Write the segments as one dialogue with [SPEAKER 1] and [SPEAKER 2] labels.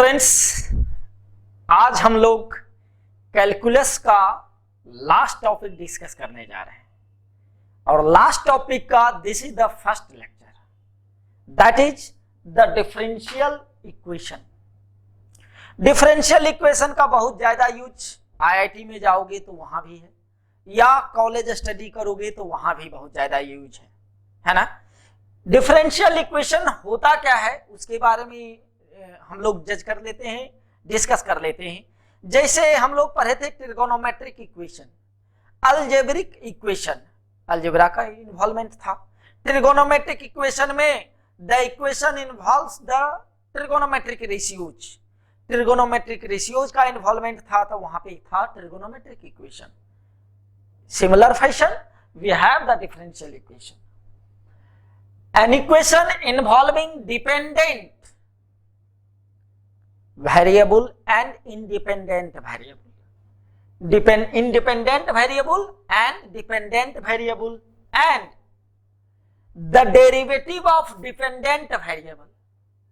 [SPEAKER 1] Friends, आज हम लोग कैलकुलस का लास्ट टॉपिक डिस्कस करने जा रहे हैं और लास्ट टॉपिक का this is the first lecture, that is the differential equation. Differential equation का बहुत ज्यादा यूज आईआईटी में जाओगे तो वहां भी है, या कॉलेज स्टडी करोगे तो वहां भी बहुत ज्यादा यूज है ना। डिफरेंशियल इक्वेशन होता क्या है उसके बारे में हम लोग जज कर लेते हैं, डिस्कस कर लेते हैं। जैसे हम लोग पढ़े थे trigonometric equation, algebraic equation, algebra का इन्वॉल्वमेंट था। ट्रिगोनोमेट्रिक इक्वेशन में the equation involves the trigonometric ratios, trigonometric ratios का इन्वॉल्वमेंट था, तो वहां पे था trigonometric equation. Similar fashion we have the differential equation, an equation involving dependent variable and independent variable, independent variable and dependent variable, and the derivative of dependent variable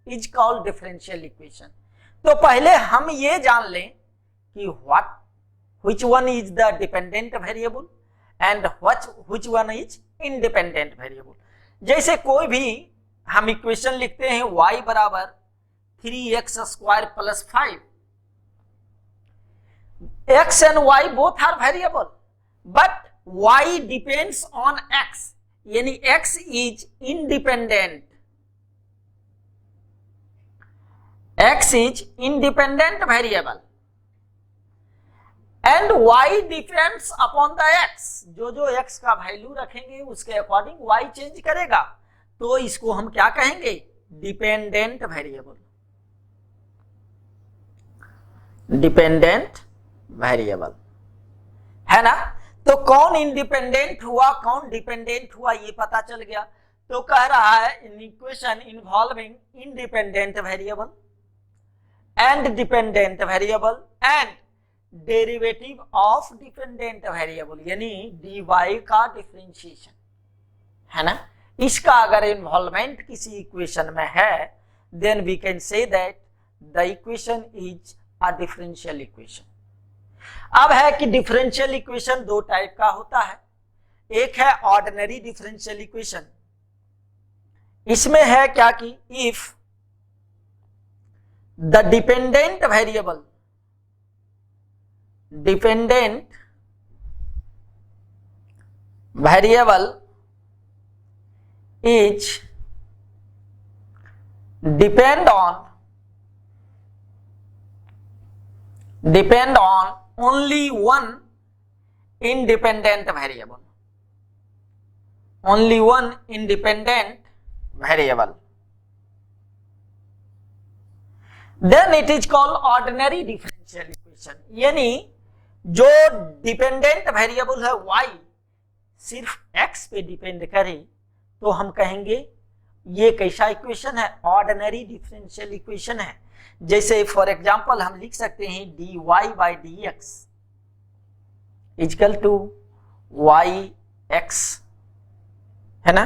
[SPEAKER 1] is called differential equation। तो पहले हम ये जान लें कि which one is the dependent variable and which one is independent variable। जैसे कोई भी हम इक्वेशन लिखते हैं y बराबर 3x square plus 5, x and y both are variable but y depends on x, यानी x is independent, x is independent variable and y depends upon the x। जो x का वैल्यू रखेंगे उसके according y change करेगा, तो इसको हम क्या कहेंगे, डिपेंडेंट वेरिएबल, डिपेंडेंट वेरिएबल, है ना। तो कौन इंडिपेंडेंट हुआ कौन डिपेंडेंट हुआ ये पता चल गया। तो कह रहा है in equation involving independent variable and dependent variable and derivative of dependent variable, यानी dy का डिफरेंशिएशन, है ना। इसका अगर इन्वॉल्वमेंट किसी इक्वेशन में है then we can say that the equation is a differential equation. अब है कि डिफरेंशियल इक्वेशन दो टाइप का होता है, एक है ऑर्डिनरी डिफरेंशियल इक्वेशन। इसमें है क्या कि if the dependent variable is depend on only one independent variable, then it is called ordinary differential equation। यानी जो डिपेंडेंट वेरिएबल है y सिर्फ x पे डिपेंड करे तो हम कहेंगे ये कैसा इक्वेशन है, ऑर्डिनरी डिफरेंशियल इक्वेशन है। जैसे फॉर एग्जांपल हम लिख सकते हैं dy by dx equal to yx, है ना,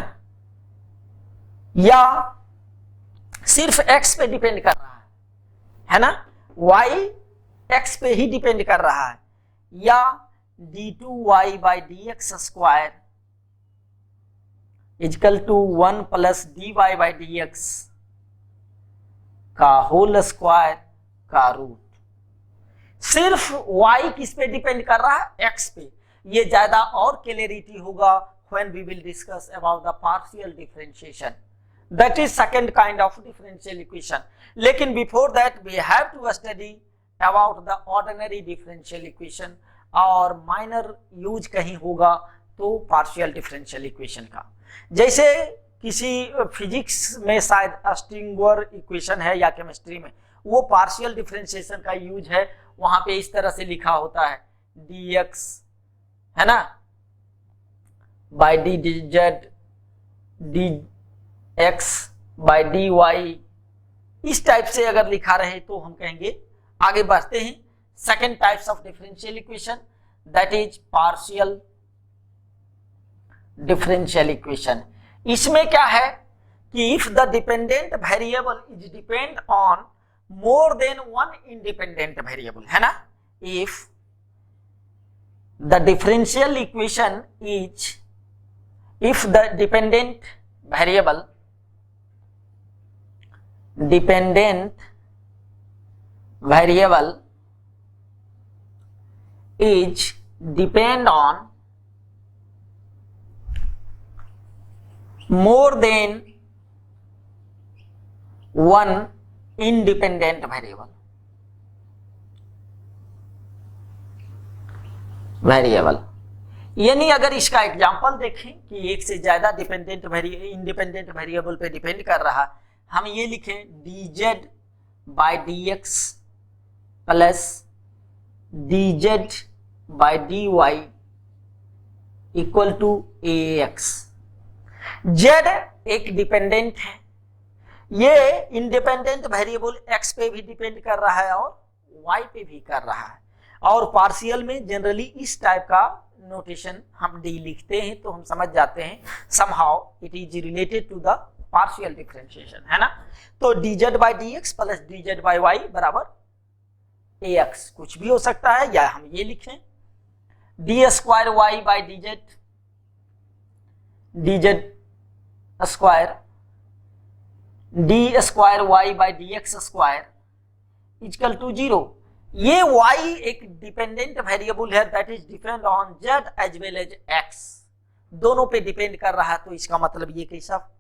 [SPEAKER 1] या सिर्फ x पे डिपेंड कर रहा है ना, y x पे ही डिपेंड कर रहा है, या d2y by dx square equal to 1 plus dy by dx का होल स्क्वायर का रूट। सिर्फ y किस पे डिपेंड कर रहा है, x पे। ये ज्यादा और क्लियरिटी होगा when we will discuss about the partial differentiation, that is second kind of differential equation। लेकिन before that we have to study about the ordinary differential equation, और माइनर यूज कहीं होगा तो पार्शियल डिफरेंशियल इक्वेशन का। जैसे किसी physics में शायद स्ट्रिंगर इक्वेशन है या केमिस्ट्री में, वो पार्शियल डिफरेंशिएशन का यूज है, वहां पे इस तरह से लिखा होता है dx, है ना, by dz dx by dy, इस टाइप से अगर लिखा रहे तो हम कहेंगे। आगे बढ़ते हैं, second types of differential equation, that is partial differential equation. इसमें क्या है कि if the dependent variable is depend on more than one independent variable, है ना। If the differential equation is, if the dependent variable is depend on more than one independent variable, यानी अगर इसका example देखें कि एक से ज्यादा इंडिपेंडेंट वेरिएबल पे डिपेंड कर रहा, हम ये लिखें dz by dx plus dz by dy equal to ax। z एक डिपेंडेंट है, ये इंडिपेंडेंट वेरिएबल x पे भी डिपेंड कर रहा है और y पे भी कर रहा है, और पार्शियल में जनरली इस टाइप का नोटेशन हम डी लिखते हैं तो हम समझ जाते हैं somehow it is related to the partial differentiation, है ना। तो dz by dx plus dz by y बराबर ax, कुछ भी हो सकता है, या हम ये लिखें d square y by dz square d square y by dx square equal to 0। ये y एक डिपेंडेंट वेरिएबल है that is depend on z as well as x, दोनों पे डिपेंड कर रहा है, तो इसका मतलब ये कैसा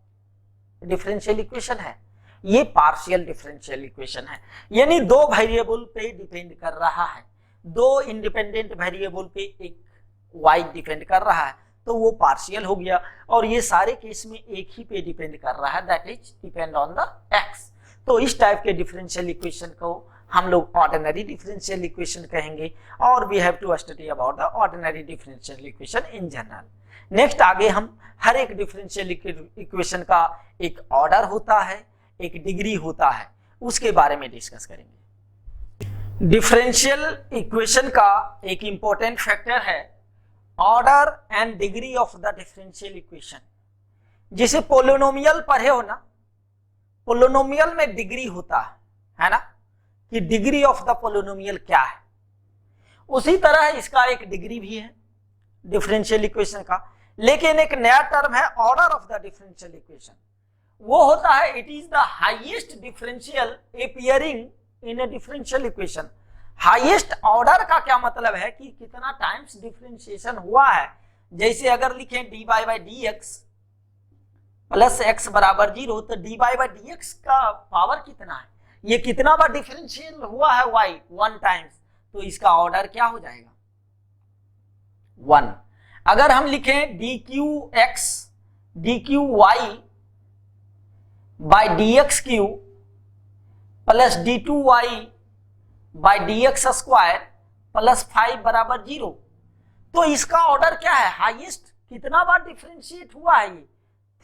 [SPEAKER 1] डिफरेंशियल इक्वेशन है, ये पार्शियल डिफरेंशियल इक्वेशन है, यानी दो वेरिएबल पे डिपेंड कर रहा है, दो इंडिपेंडेंट वेरिएबल पे एक y डिपेंड कर रहा है, तो वो पार्शियल हो गया, और ये सारे केस में एक ही पे डिपेंड कर रहा है that is depend on the x। तो इस टाइप के डिफरेंशियल इक्वेशन को हम लोग ऑर्डिनरी डिफरेंशियल इक्वेशन कहेंगे, और we have to study about the ordinary differential equation in general. Next आगे हम हर एक डिफरेंशियल इक्वेशन का एक ऑर्डर होता है, एक डिग्री होता है, उसके बारे में डिस्कस करेंगे। डिफरेंशियल इक्वेशन का एक इंपॉर्टेंट फैक्टर है order and degree of the differential equation. जिसे पोलिनोमियल पढ़े हो ना, पोलिनोमियल में डिग्री होता है ना, कि डिग्री ऑफ द पोलिनोमियल क्या है, उसी तरह इसका एक डिग्री भी है डिफरेंशियल इक्वेशन का, लेकिन एक नया टर्म है order of the differential equation. वो होता है it is the highest differential appearing in a differential equation. Highest order का क्या मतलब है कि कितना टाइम्स डिफरेंशिएशन हुआ है। जैसे अगर लिखें dy by dx plus x बराबर 0, तो dy by dx का पावर कितना है, ये कितना बार डिफरेंशियल हुआ है y, 1 टाइम्स, तो इसका ऑर्डर क्या हो जाएगा 1। अगर हम लिखें dqx dqy by dx Q plus d2y by dx square plus 5 बराबर 0, तो इसका ऑर्डर क्या है, हाईएस्ट कितना बार डिफरेंशिएट हुआ है, ये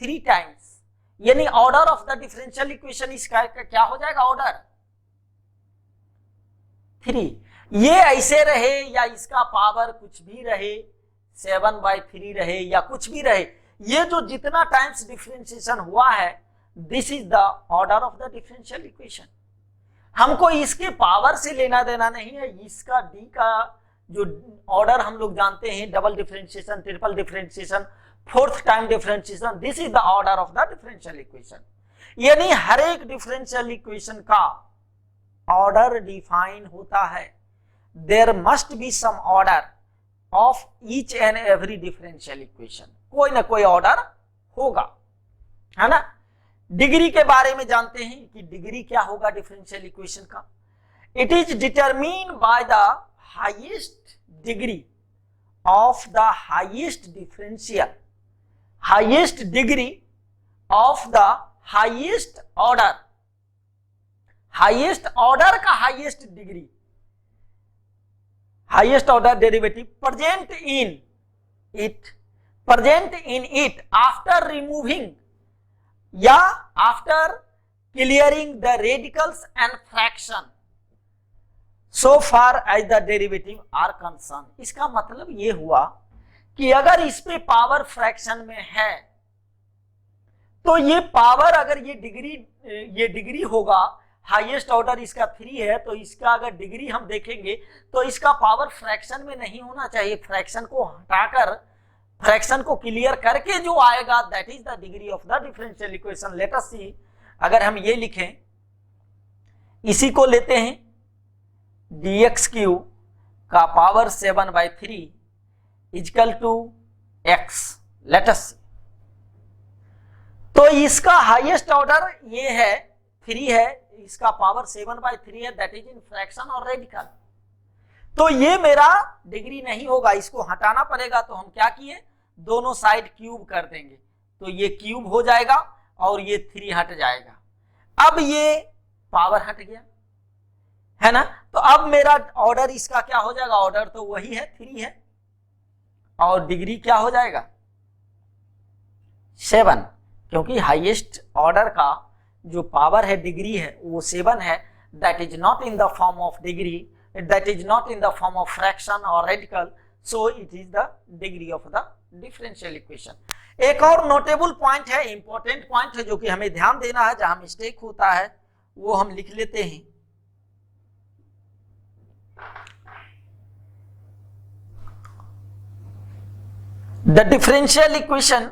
[SPEAKER 1] 3 टाइम्स, यानी order of the differential equation इसका क्या हो जाएगा ऑर्डर 3। ये ऐसे रहे या इसका पावर कुछ भी रहे, 7/3 रहे या कुछ भी रहे, ये जो जितना टाइम्स डिफरेंशिएशन हुआ है this is the order of the differential equation. हमको इसके पावर से लेना देना नहीं है, इसका डी का जो ऑर्डर हम लोग जानते हैं, double differentiation, triple differentiation, 4th time differentiation, this is the order of the differential equation. यानी हर एक डिफरेंशियल इक्वेशन का ऑर्डर डिफाइन होता है, there must be some order of each and every differential equation, कोई ना कोई ऑर्डर होगा, है ना। डिग्री के बारे में जानते हैं कि डिग्री क्या होगा डिफरेंशियल इक्वेशन का, it is determine by the highest degree of the highest differential, highest degree of the highest order, highest order का highest degree, highest order derivative present in it after removing या after clearing the radicals and fraction so far as the derivative are concern. इसका मतलब ये हुआ कि अगर इस पे पावर फ्रैक्शन में है तो ये पावर, अगर ये डिग्री होगा हाईएस्ट ऑर्डर इसका 3 है, तो इसका अगर डिग्री हम देखेंगे तो इसका पावर फ्रैक्शन में नहीं होना चाहिए, फ्रैक्शन को हटाकर, फ्रैक्शन को क्लियर करके जो आएगा that is the degree of the differential equation. Let us see, अगर हम ये लिखें, इसी को लेते हैं dx क्यूब का power 7/3 equal to x। Let us see, तो इसका हाईएस्ट ऑर्डर ये है 3 है, इसका पावर 7/3 है, दैट इज इन फ्रैक्शन और रेडिकल। तो ये मेरा डिग्री नहीं होगा, इसको हटाना पड़ेगा। तो हम क्या किए, दोनों साइड क्यूब कर देंगे, तो ये क्यूब हो जाएगा और ये 3 हट जाएगा। अब ये पावर हट गया है ना, तो अब मेरा ऑर्डर इसका क्या हो जाएगा, ऑर्डर तो वही है 3 है, और डिग्री क्या हो जाएगा 7, क्योंकि हाईएस्ट ऑर्डर का जो पावर है, डिग्री है, वो 7 है। That is not in the form of degree, that is not in the form of fraction और radical, so it is the degree of the differential equation. एक और नोटेबल पॉइंट है, इंपॉर्टेंट पॉइंट है, जो कि हमें ध्यान देना है, जहां मिस्टेक होता है वो हम लिख लेते हैं। द डिफरेंशियल इक्वेशन,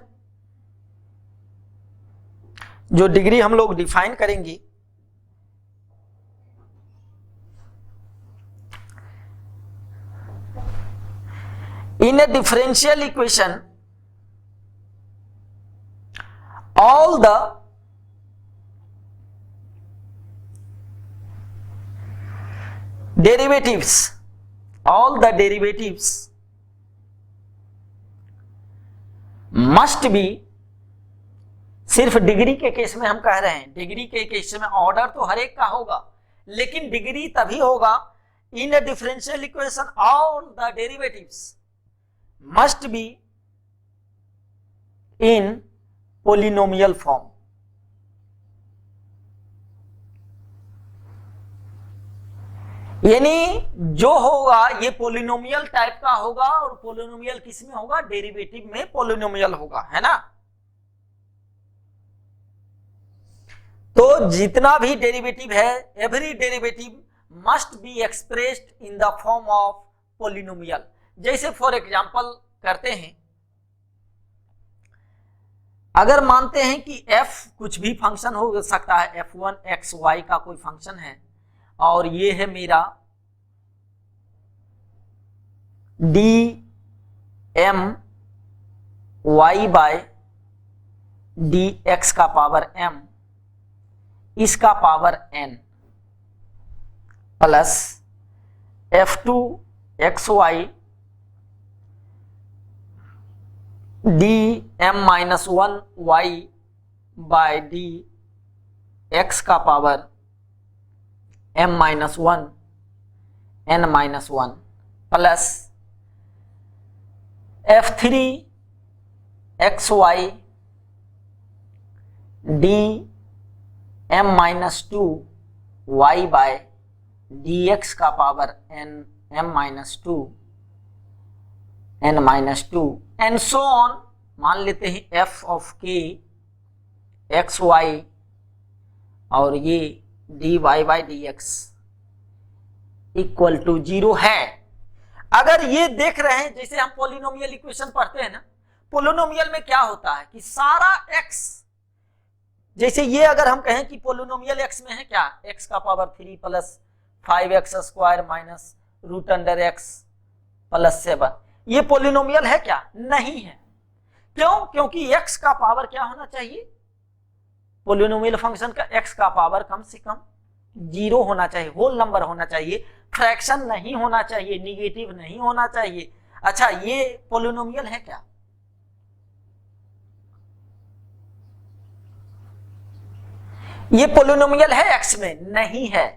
[SPEAKER 1] जो डिग्री हम लोग डिफाइन करेंगे, in a differential equation all the derivatives must be, सिर्फ डिग्री के केस में हम कह रहे हैं, डिग्री के केस में ऑर्डर तो हर एक का होगा, लेकिन डिग्री तभी होगा in a differential equation all the derivatives must be in polynomial form. यानी जो होगा ये पोलिनोमियल टाइप का होगा, और पोलिनोमियल किस में होगा, डेरिवेटिव में पोलिनोमियल होगा, है ना। तो जितना भी डेरिवेटिव है, every derivative must be expressed in the form of polynomial. जैसे फॉर एग्जांपल करते हैं, अगर मानते हैं कि f कुछ भी फंक्शन हो सकता है, f1 x y का कोई फंक्शन है, और ये है मेरा dm y बाय dx का पावर m, इसका power n, plus f2 xy dm-1 y by d x का power m-1 n-1, plus f3 xy dm-2 y by dx का power m-2 n-2 and so on. मान लेते हैं f of k x y और ये dy by dx equal to 0 है। अगर ये देख रहे हैं, जैसे हम पोलिनोमियल इक्वेशन पढ़ते हैं ना, पोलिनोमियल में क्या होता है कि सारा x, जैसे ये अगर हम कहें कि पोलिनोमियल x में है क्या, x का power 3 plus 5x square minus root under x plus 7, ये पोलिनोमियल है क्या, नहीं है। क्यों, क्योंकि x का पावर क्या होना चाहिए, पोलिनोमियल फंक्शन का x का पावर कम से कम 0 होना चाहिए, होल नंबर होना चाहिए, फ्रैक्शन नहीं होना चाहिए, निगेटिव नहीं होना चाहिए। अच्छा, ये पोलिनोमियल है क्या, ये पोलिनोमियल है x में, नहीं है।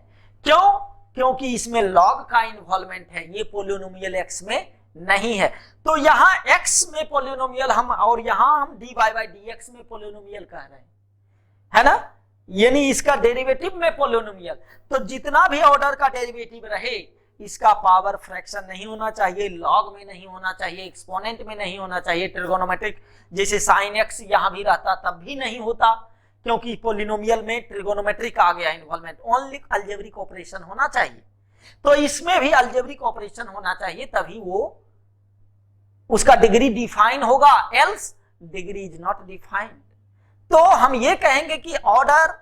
[SPEAKER 1] क्यों, क्योंकि इसमें लॉग का इन्वॉल्वमेंट है, ये पोलिनोमियल x में नहीं है। तो यहां x में पोलिनोमियल हम, और यहां हम dy बाई dx में पोलिनोमियल कह रहे हैं, है ना, यानी इसका डेरिवेटिव में पोलिनोमियल। तो जितना भी ऑर्डर का डेरिवेटिव रहे, इसका पावर फ्रैक्शन नहीं होना चाहिए, लॉग में नहीं होना चाहिए, एक्सपोनेंट में नहीं होना चाहिए, ट्रिगोनोमेट्रिक जैसे साइन x यहां भी रहता तब भी नहीं होता, क्योंकि पोलिनोमियल में ट्रिगोनोमेट्रिक आ गया इन्वॉल्वमेंट, ओनली अलजेब्रिक ऑपरेशन होना चाहिए, तो इसमें भी अलजेब्रिक ऑपरेशन होना चाहिए, तभी वो उसका डिग्री डिफाइन होगा, else degree is not defined. तो हम ये कहेंगे कि ऑर्डर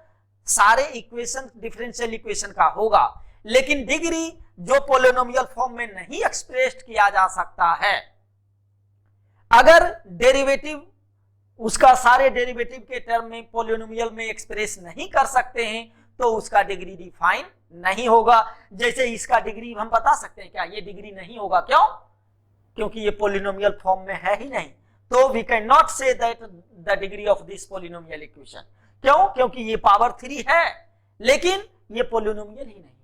[SPEAKER 1] सारे इक्वेशन डिफरेंशियल इक्वेशन का होगा, लेकिन डिग्री जो पोलिनोमियल फॉर्म में नहीं एक्सप्रेस्ड किया जा सकता है, अगर डेरिवेटिव उसका सारे डेरिवेटिव के टर्म में पोलिनोमियल में एक्सप्रेस नहीं कर सकते हैं, तो उसका डिग्री डिफाइन नहीं होगा। जैसे इसका डिग्री हम बता सकते हैं क्या, ये डिग्री नहीं होगा, क्यों? क्योंकि ये पोलिनोमियल फॉर्म में है ही नहीं, तो we can not say that the degree of this polynomial equation. क्यों? क्योंकि ये पावर 3 है, लेकिन ये पोलिनोमियल ही नहीं है।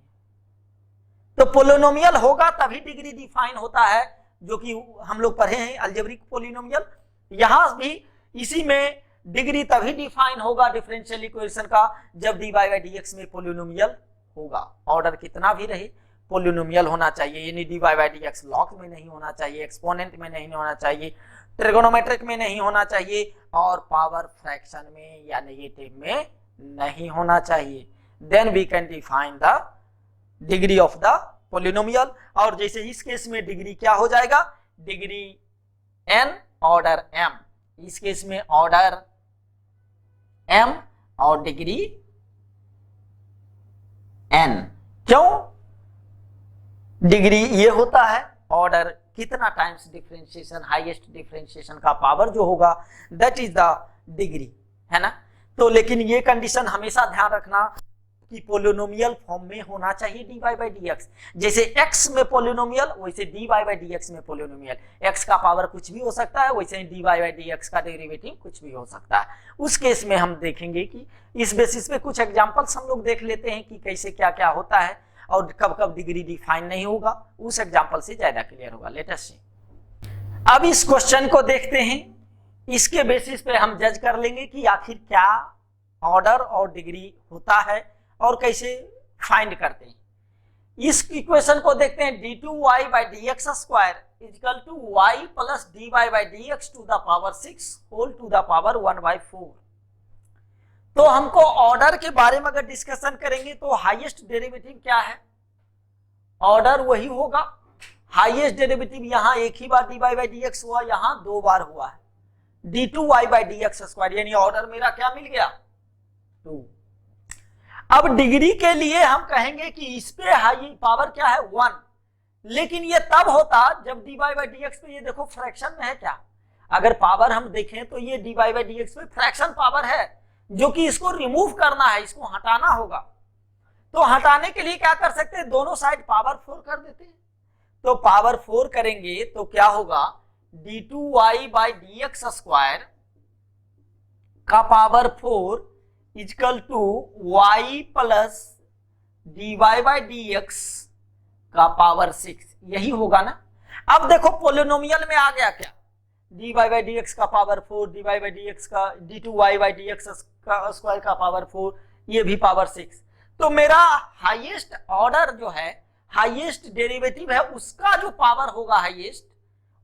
[SPEAKER 1] तो पोलिनोमियल होगा तभी डिग्री डिफाइन होता है, जो कि हम लोग पढ़े हैं अलजेब्रिक पोलिनोमियल। यहां भी इसी में डिग्री तभी डिफाइन होगा डिफरेंशियल इक्वेशन का, जब dy बाई dx में पोलिनोमियल होगा। ऑर्डर कितना भी रहे पोलिनोमियल होना चाहिए, यानी dy बाई dx लॉग में नहीं होना चाहिए, एक्सपोनेंट में नहीं होना चाहिए, ट्रिगोनोमेट्रिक में नहीं होना चाहिए, और पावर फ्रैक्शन में या नेगेटिव में नहीं होना चाहिए। Then we can define the degree of the polynomial. और जैसे इस केस में डिग्री क्या हो जाएगा, डिग्री n ऑर्डर m, इस केस में ऑर्डर m और डिग्री n। क्यों? डिग्री ये होता है ऑर्डर कितना टाइम्स डिफरेंशिएशन, हाईएस्ट डिफरेंशिएशन का पावर जो होगा दैट इज द डिग्री, है ना। तो लेकिन ये कंडीशन हमेशा ध्यान रखना कि पोलिनोमियल फॉर्म में होना चाहिए dy बाई dx। जैसे x में पोलिनोमियल, वैसे dy बाई dx में पोलिनोमियल। x का पावर कुछ भी हो सकता है, वैसे ही dy बाई dx का डेरिवेटिव कुछ भी हो सकता है। उस केस में हम देखेंगे कि इस बेसिस पे कुछ एग्जांपल्स हम लोग देख लेते हैं कि कैसे क्या क्या होता है और कब कब डिग्री डिफाइन नहीं होगा, उस एग्जाम्पल से ज्यादा क्लियर होगा। लेट अस सी। अब इस क्वेश्चन को देखते हैं, इसके बेसिस पे हम जज कर लेंगे कि आखिर क्या ऑर्डर और डिग्री होता है और कैसे फाइंड करते हैं। इस इक्वेशन को देखते हैं, d2y by dx square equal to y plus dy by dx to the power 6 whole to the power 1/4। तो हमको ऑर्डर के बारे में अगर डिस्कशन करेंगे तो हाईएस्ट डेरिवेटिव क्या है, ऑर्डर वही होगा। हाईएस्ट डेरिवेटिव यहाँ एक ही बार dy बाई dx हुआ, यहाँ 2 बार हुआ है, d2y बाई dx स्क्वायर, यानी ऑर्डर मेरा क्या मिल गया 2। अब डिग्री के लिए हम कहेंगे कि इस पे हाई पावर क्या है 1, लेकिन ये तब होता जब dy बाई dx पे, ये देखो फ्रैक्शन में है क्या, अगर पावर हम देखें तो ये dy बाई dx पे फ्रैक्शन पावर है, जो कि इसको रिमूव करना है, इसको हटाना होगा। तो हटाने के लिए क्या कर सकते हैं, दोनों साइड पावर 4 कर देते हैं। तो पावर 4 करेंगे तो क्या होगा, d2y बाई dx स्क्वायर का power 4 equal to y plus dy by dx का पावर 6, यही होगा ना। अब देखो पोलिनोमियल में आ गया क्या, dy बाई dx का पावर 4, dy बाई dx का d2y बाई dx का स्क्वायर का पावर 4, ये भी पावर 6। तो मेरा हाईएस्ट ऑर्डर जो है, हाईएस्ट डेरिवेटिव है, उसका जो पावर होगा हाईएस्ट,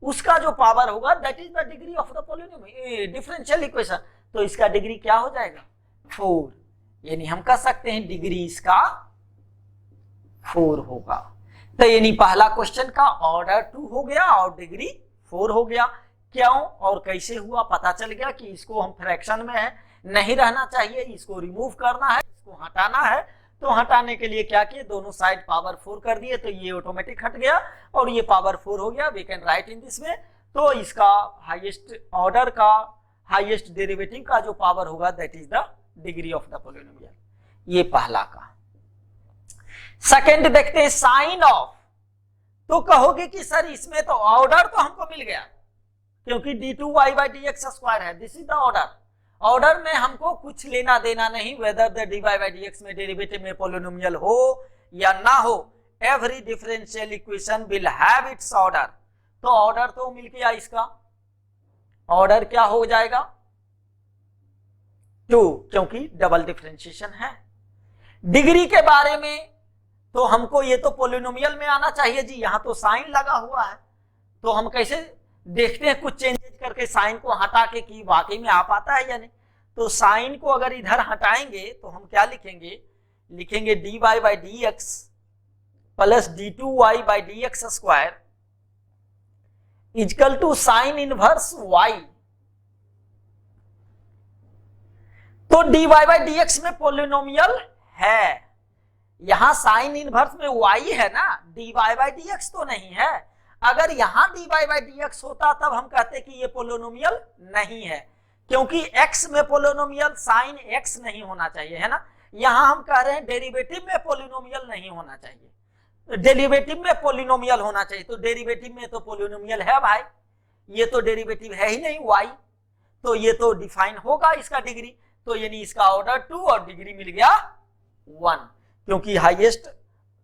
[SPEAKER 1] उसका जो पावर होगा that is the degree of the polynomial differential equation. तो इसका डिग्री क्या हो जाएगा 4, यानी हम कह सकते हैं डिग्री इसका 4 होगा। तो यानी पहला क्वेश्चन का ऑर्डर 2 हो गया और डिग्री 4 हो गया। क्यों और कैसे हुआ पता चल गया कि इसको हम फ्रैक्शन में है, नहीं रहना चाहिए, इसको रिमूव करना है, इसको हटाना है। तो हटाने के लिए क्या किए, दोनों साइड पावर 4 कर दिए, तो ये ऑटोमेटिक हट गया और ये पावर 4 हो गया। We can write in this way. तो इसका हाईएस्ट ऑर्डर का, हाईएस्ट डेरिवेटिव का जो पावर होगा that is the degree of the polynomial. ये पहला का। सेकंड देखते हैं साइन ऑफ। तो कहोगे कि सर इसमें तो ऑर्डर तो हमको मिल गया क्योंकि d2y बाई dx स्क्वायर है, this is the order. Order में हमको कुछ लेना देना नहीं, whether the dy by dx में डेरिवेटिव में पोलिनोमियल हो या ना हो, every differential equation will have it's order. तो ऑर्डर तो मिल गया, इसका ऑर्डर क्या हो जाएगा 2, क्योंकि डबल डिफरेंशिएशन है। डिग्री के बारे में तो हमको ये तो पोलिनोमियल में आना चाहिए जी, यहां तो साइन लगा हुआ है, तो हम कैसे देखते हैं कुछ चेंजेस करके साइन को हटा के कि वाकई में आ पाता है या नहीं। तो साइन को अगर इधर हटाएंगे तो हम क्या लिखेंगे, लिखेंगे dy by D X plus d2y by D x square equal to sine inverse y। तो dy बाई डी एक्स में पोलिनोमियल है, यहां साइन इनवर्स में y है ना, dy बाई डी एक्स तो नहीं है। अगर यहां dy बाई डी एक्स होता तब हम कहते कि ये पोलिनोमियल नहीं है, क्योंकि x में पोलिनोमियल साइन x नहीं होना चाहिए, है ना। यहां हम कह रहे हैं डेरिवेटिव में पोलिनोमियल नहीं होना चाहिए, डेरिवेटिव में पोलिनोमियल होना चाहिए। तो डेरिवेटिव में तो पोलिनोमियल है भाई, ये तो डेरिवेटिव है ही नहीं y, तो ये तो डिफाइन होगा इसका डिग्री। तो यानी इसका ऑर्डर 2 और डिग्री मिल गया 1, क्योंकि हाईएस्ट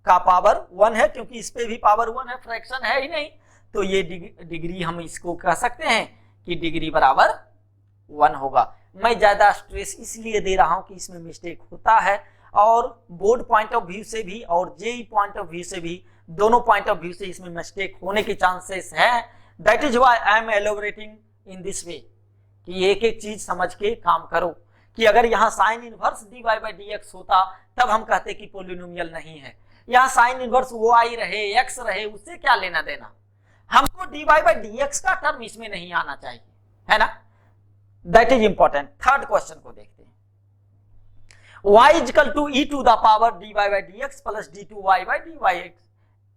[SPEAKER 1] का पावर 1 है, क्योंकि इस पे भी पावर 1 है, फ्रैक्शन है ही नहीं। तो ये डिग्री हम इसको कह सकते हैं कि डिग्री बराबर 1 होगा। मैं ज्यादा स्ट्रेस इसलिए दे रहा हूं कि इसमें मिस्टेक होता है, और बोर्ड पॉइंट ऑफ व्यू से भी और जेई पॉइंट ऑफ व्यू से भी, दोनों पॉइंट ऑफ व्यू से इसमें मिस्टेक होने के चांसेस हैं। That is why I am elaborating in this वे कि एक एक चीज समझ के काम करो, कि अगर यहाँ sine inverse dy by D x होता तब हम कहते कि पोलिनोमियल नहीं है। यहाँ साइन इनवर्स y रहे x रहे, उससे क्या लेना देना, हमको dy बाई डी एक्स का टर्म इसमें नहीं आना चाहिए, है ना। That is important. Third question को देखते हैं। y equal to e to the power dy by D X plus d2y by dy X.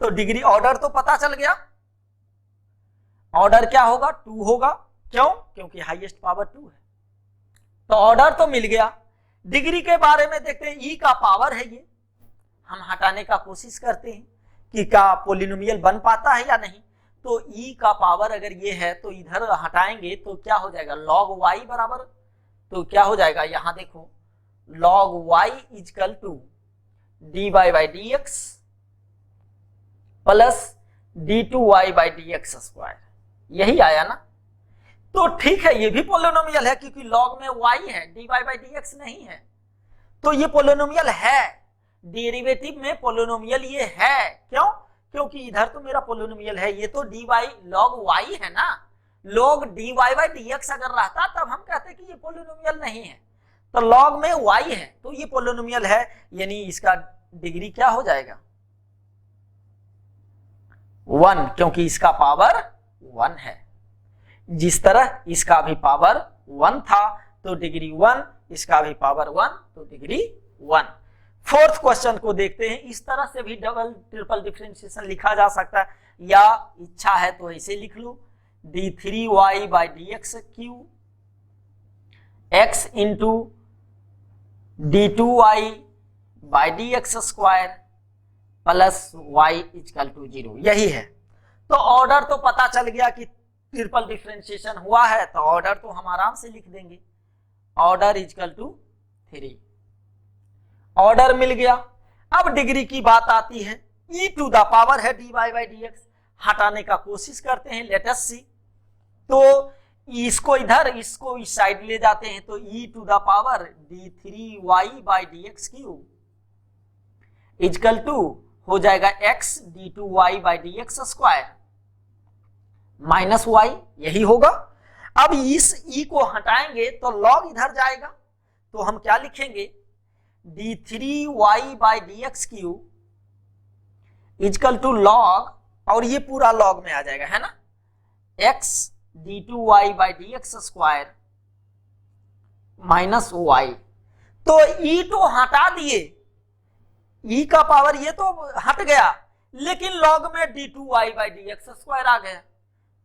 [SPEAKER 1] तो डिग्री ऑर्डर तो पता चल गया, ऑर्डर क्या होगा 2 होगा, क्यों, क्योंकि हाईएस्ट पावर 2 है। तो ऑर्डर तो मिल गया। डिग्री के बारे में देखते हैं, ई का पावर है ये, हम हटाने का कोशिश करते हैं कि क्या पोलिनोमियल बन पाता है या नहीं। तो ई का पावर अगर ये है तो इधर हटाएंगे तो क्या हो जाएगा, log y बराबर, तो क्या हो जाएगा, यहां देखो log y equal to dy by D X plus d2y by D x square, यही आया ना। तो ठीक है, ये भी पोलिनोमियल है, क्योंकि log में y है, dy बाई डी एक्स नहीं है, तो ये पोलिनोमियल है। डेरिवेटिव में पोलिनोमियल ये है, क्यों, क्योंकि इधर तो मेरा पोलिनोमियल है, ये तो dy log y है ना। log dy by D x अगर रहता तब हम कहते कि ये पोलिनोमियल नहीं है, तो log में y है तो ये पोलिनोमियल है, यानी इसका डिग्री क्या हो जाएगा 1, क्योंकि इसका पावर 1 है। जिस तरह इसका भी पावर 1 था तो डिग्री 1, इसका भी पावर 1 तो डिग्री 1। फोर्थ क्वेश्चन को देखते हैं। इस तरह से भी डबल ट्रिपल डिफरेंशिएशन लिखा जा सकता है, या इच्छा है तो ऐसे लिख लो d3y by D X cube x into d2y by D x square plus y equal to 0, यही है। तो ऑर्डर तो पता चल गया कि ट्रिपल डिफरेंशिएशन हुआ है, तो ऑर्डर तो हम आराम से लिख देंगे, ऑर्डर इक्वल टू 3, ऑर्डर मिल गया। अब डिग्री की बात आती है, e टू द पावर है dy बाई डी एक्स, हटाने का कोशिश करते हैं, लेट अस सी। तो इसको इधर, इसको इस साइड ले जाते हैं, तो e to the power d3y by D X cube equal to हो जाएगा x d2y by D x square minus y, यही होगा। अब इस e को हटाएंगे तो log इधर जाएगा, तो हम क्या लिखेंगे d3y by D X cube equal to log, और ये पूरा log में आ जाएगा, है ना, x d2y by D x square minus y। तो e तो हटा दिए, e का पावर ये तो हट गया, लेकिन log में d2y by D x square आ गया।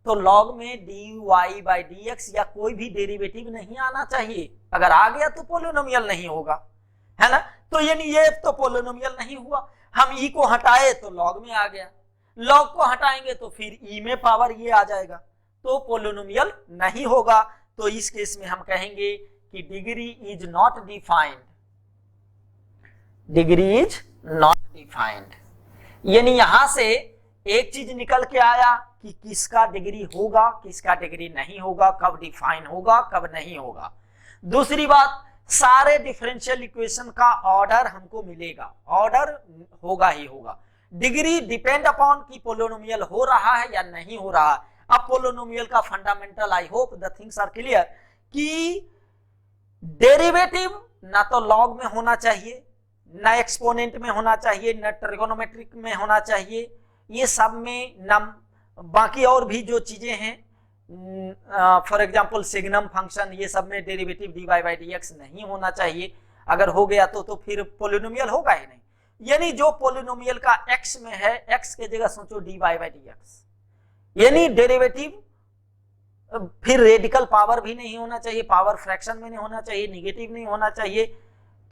[SPEAKER 1] तो log में dy बाई डी एक्स या कोई भी डेरिवेटिव नहीं आना चाहिए, अगर आ गया तो पोलिनोमियल नहीं होगा, है ना। तो यानी ये तो पोलिनोमियल नहीं हुआ। हम e को हटाए तो log में आ गया, log को हटाएंगे तो फिर e में पावर ये आ जाएगा, तो पोलिनोमियल नहीं होगा। तो इस केस में हम कहेंगे कि degree is not defined, degree is not defined. यानी यहां से एक चीज निकल के आया कि किसका डिग्री होगा, किसका डिग्री नहीं होगा, कब डिफाइन होगा, कब नहीं होगा। दूसरी बात, सारे डिफरेंशियल इक्वेशन का ऑर्डर हमको मिलेगा, ऑर्डर होगा ही होगा। डिग्री डिपेंड अपॉन कि पोलिनोमियल हो रहा है या नहीं हो रहा। अब पोलिनोमियल का fundamental, I hope the things are clear, कि डेरिवेटिव ना तो लॉग में होना चाहिए, ना एक्सपोनेंट में होना चाहिए, ना ट्रिगोनोमेट्रिक में होना चाहिए, ये सब में ना बाकी और भी जो चीजें हैं फॉर एग्जांपल सिग्नम फंक्शन, ये सब में डेरिवेटिव dy बाई dx नहीं होना चाहिए। अगर हो गया तो फिर पोलिनोमियल होगा ही नहीं। यानी जो पोलिनोमियल का x में है, x के जगह सोचो dy बाई dx, यानी डेरिवेटिव फिर रेडिकल पावर भी नहीं होना चाहिए, पावर फ्रैक्शन में नहीं होना चाहिए, निगेटिव नहीं होना चाहिए।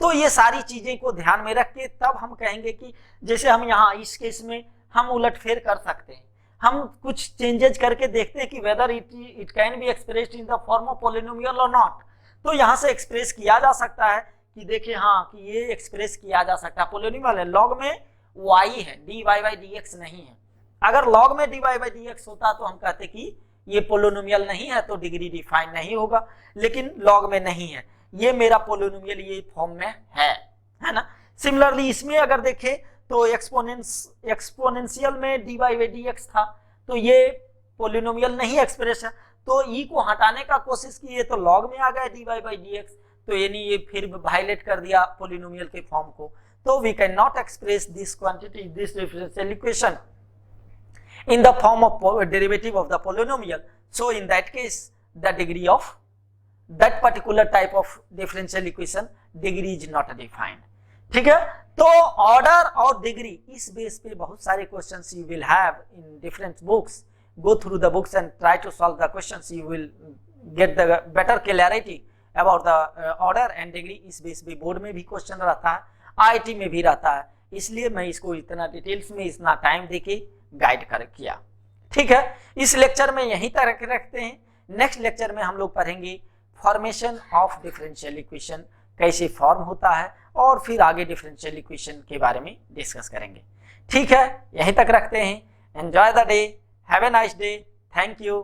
[SPEAKER 1] तो ये सारी चीजें को ध्यान में रख के तब हम कहेंगे कि जैसे हम यहाँ इस केस में हम उलटफेर कर सकते हैं, हम कुछ चेंजेस करके देखते हैं कि whether it can be expressed in the form of polynomial और नॉट। तो यहाँ से एक्सप्रेस किया जा सकता है कि देखिए हाँ कि ये एक्सप्रेस किया जा सकता है, पोलिनोमियल है, लॉग में y है, dy बाई dx नहीं है। अगर लॉग में dy बाई dx होता तो हम कहते कि ये पोलिनोमियल नहीं है, तो डिग्री डिफाइन नहीं होगा, लेकिन लॉग में नहीं है, ये मेरा पोलिनोमियल ये फॉर्म में है ना। सिमिलरली इसमें अगर देखें तो एक्सपोनेंशियल में dy बाई dx था, तो ये पोलिनोमियल नहीं एक्सप्रेस है, तो ई को हटाने का कोशिश की तो लॉग में आ गया dy बाई dx, तो यानी ये फिर वायलेट कर दिया पोलिनोमियल के फॉर्म को। तो we can not express this quantity, this differential equation in the form of derivative of the polynomial. So in that case the degree of that particular type of differential equation degree is not defined। ठीक है, तो order और degree इस base पे बहुत सारे questions you will have in different books, go through the books and try to solve the questions, you will get the better clarity about the order and degree। इस base पे board में भी question रहता है, IIT में भी रहता है, इसलिए मैं इसको इतना डिटेल्स में इतना टाइम देके गाइड कर किया। ठीक है, इस लेक्चर में यहीं तक रखते हैं। नेक्स्ट लेक्चर में हम लोग पढ़ेंगे फॉर्मेशन ऑफ डिफरेंशियल इक्वेशन, कैसे फॉर्म होता है, और फिर आगे डिफरेंशियल इक्वेशन के बारे में डिस्कस करेंगे। ठीक है, यहीं तक रखते हैं। Enjoy the day, have a nice day, thank you.